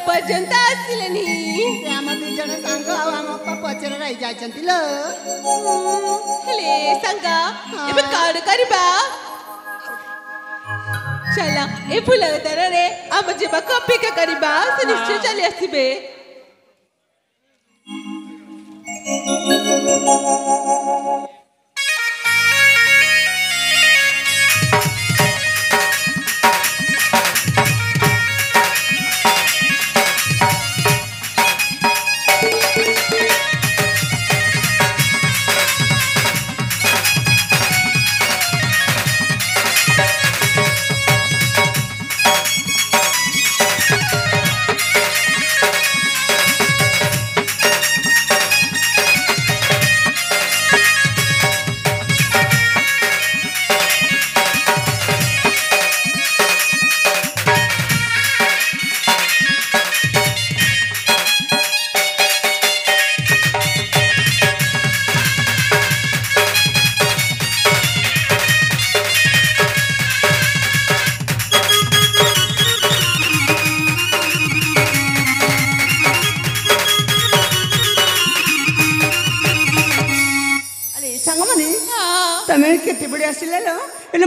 पर्यंत आसिलेनी आम दी जण सांग आम पचर रही जाइछंती लो हेले सांगा एबे काड करबा चला ए फुला रे आम जेबा अपेक्षा करबा से निश्चय चली आसीबे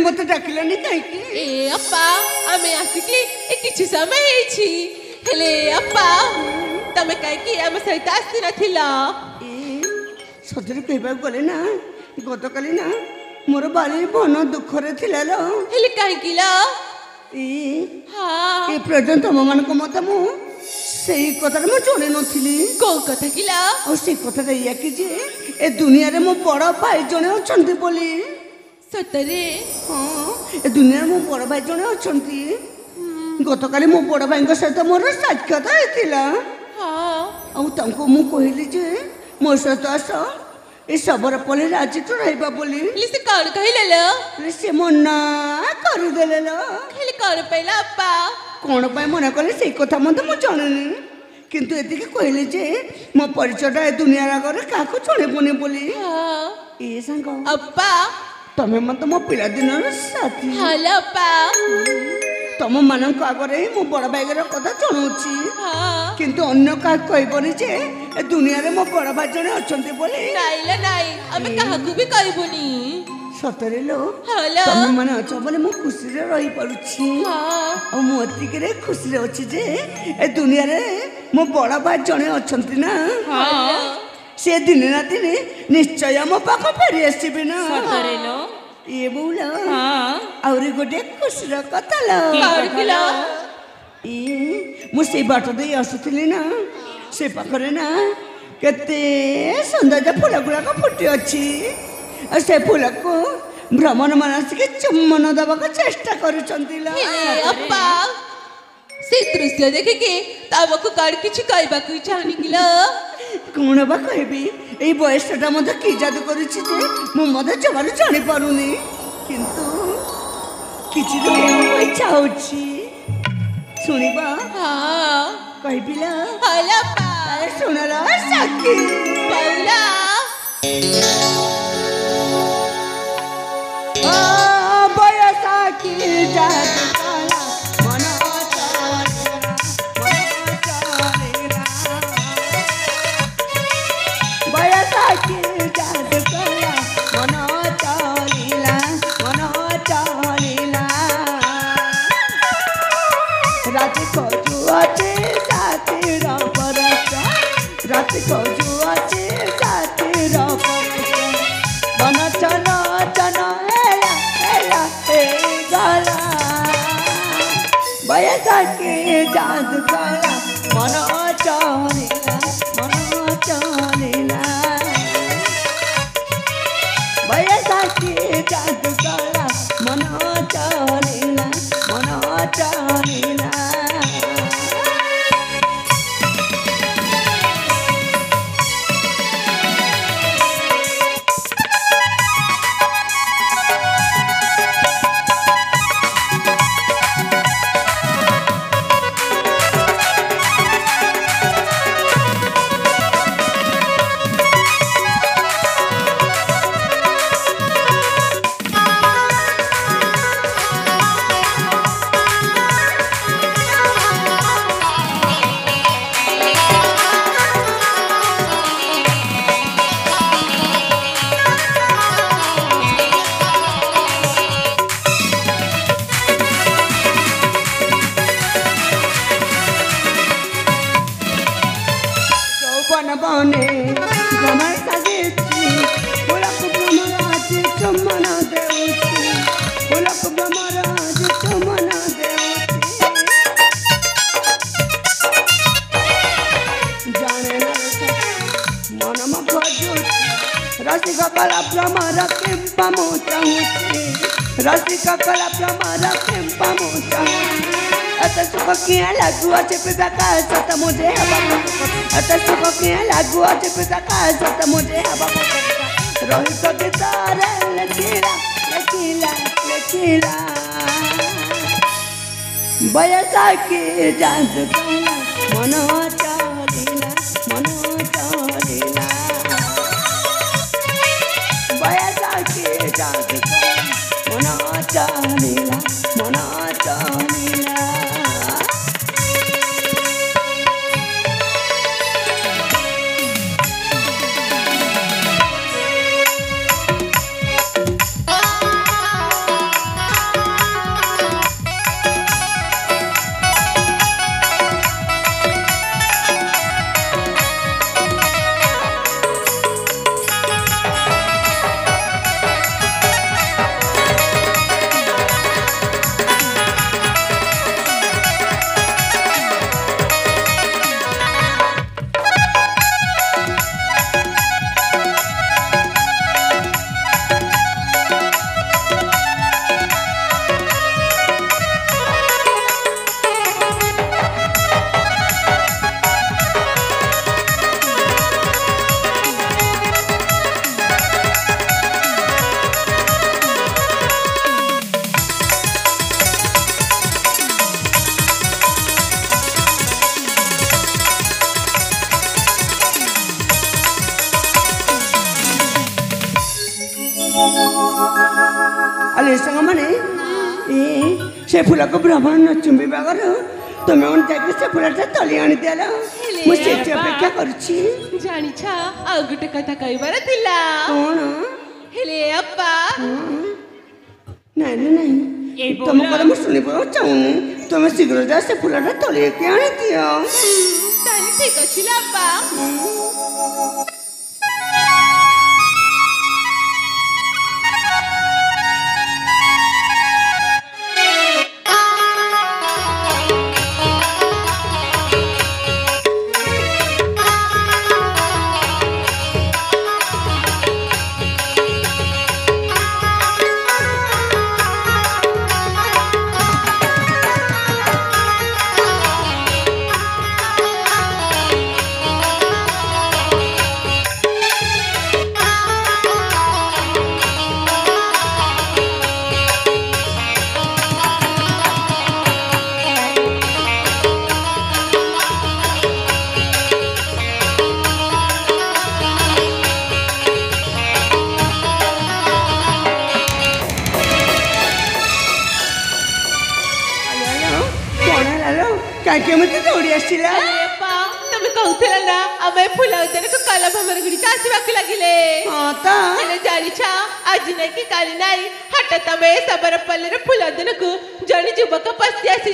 मत डाकिलानी कहीं अप्पा आमे आसिकी ए किछि समय हेछि हेले अप्पा तमे कहीं आम सहित आसी नथिला सजरे कहबा गले ना गतकाली ना मोर बाली मन दुख रे थिला लो हेले कहीं किला हां ए पर्यंत तुम मन को मत मु सेही कथा मु जोड़े नथिली को कथा किला और से कथा या कि जे ए दुनिया रे मो बड़ भाई जणे अछंती बोली सतरे हाँ ए दुनिया मो बड़ भाई जणे अछंती गतकाली मो बड़ भाई सहित मोर साक्षात होइतिला हाँ आ तांको मु कहली जे मोर सहित आस ए सबर पले राजी तो रहबा बोली से कौन कहले लो से मना कर देले लो खाली कौन पहिला अप्पा कौन पाई मना कले से कथा मते मु जाननी किंतु एतिके कहले जे मो परिचयटा ए दुनिया आगरे काको छणेबोनी बोली हां ए संग अप्पा तमे मत मो पिला दिनर साथी हलो अप्पा तम मानक आगरे मो बड़ भाईगर कथा जणुची हां किंतु अन्य का कहबोनी जे ए दुनिया रे मो बड़ भाई जणे अछंती बोली नाइले नाइ अबे काहाकू भी कहबोनी सतरे लो हलो तमे माने अछ बोले मो खुशी रे रही पड़ुची हां और मो अतिक रे खुशी रे अछि जे ए दुनिया रे मो बड़ भाई जणे अछंती ना हां से दिन ना दिन निश्चय मो पाख फेरी आसीबे ना सतरे लो ये बोला हां और गोटे खुशी रो कथा लो और किलो मु से बाट दे आसुतली ना से पाखरे ना केते सुंदर फूल गुड़ा को फुटी अछि और से फूल को भ्रमण मानस के चुम्बन दबा को चेष्टा करूचंती ला अप्पा से दृश्य देखे के ताबको काड किछि कहबा को चाहनी किला कोन बा कहबी ए बयसटा मते की जादू करूछि जे मु मते जमाल जानि पारुनी किंतु किछि तो इच्छा होछि सुनिबा हां कहबिला हला पा अरे सुनला सखी पाउला आ बयसा की जादू काला मन रात को जुआचे साथीर परसा रात को जुआचे साथीर परसा मन चन चन हेला हेला हे गला बयसा के जादू कला मन चलेला बयसा के जादू कला मन चलेला ଫୁଲକୁ ଭ୍ରମର ଯେତେ ମନ ଦେଉଛି ଜାଣେ ନା ମନ ମୋ ଖୋଜୁଛି ରସିକ କଳା ଭ୍ରମର କେମ୍ପା ମୁଁ ଚାହୁଁଛି ରସିକ କଳା ଭ୍ରମର କେମ୍ପା ମୁଁ ଚାହୁଁଛି ଏତେ ସୁଖ କିଏ ଲାଗୁଅଛି ପିତା କାହା ସତ ମୁझे ହବା ଏତେ ସୁଖ କିଏ ଲାଗୁଅଛି ପିତା କାହା ସତ ମୁझେ ହବା ରୋହିତ ଗୀତରେ ଲେଖିଲା ଲେଖିଲା ଲେଖିଲା ବୟସାଖି ଯାଦୁ କଲା ମନ ଚାଲିଲା ବୟସାଖି ଯାଦୁ କଲା ମନ ଚାଲିଲା अरे सामने से फूल को भ्रमण न चुंबा कर तुम जाके से फूलटा तली आनी दिला मुझे अपेक्षा करुछि जानी छा आ गुटे कथा कहबार थिला कोन हेले अप्पा नहीं नहीं तुम कर मु सुनि पो चाउनी तुम शीघ्र जा से फूलटा तली के आनी दियो ताली ठीक अछि ला अप्पा केमती दौड़ी आसला तुम कहूला ना आम फूल उद्यान को कला भ्रमर गुड़िक आसवाक लगिले हाँ तो जानी छा आज नहीं कि काली नहीं हठात आम सबर पल्ले फूल उद्यान को जड़े युवक पशि आसी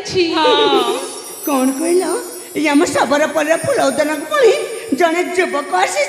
कौन कहल ये आम सबर पल्ले फूल उद्यान को जड़े युवक आसी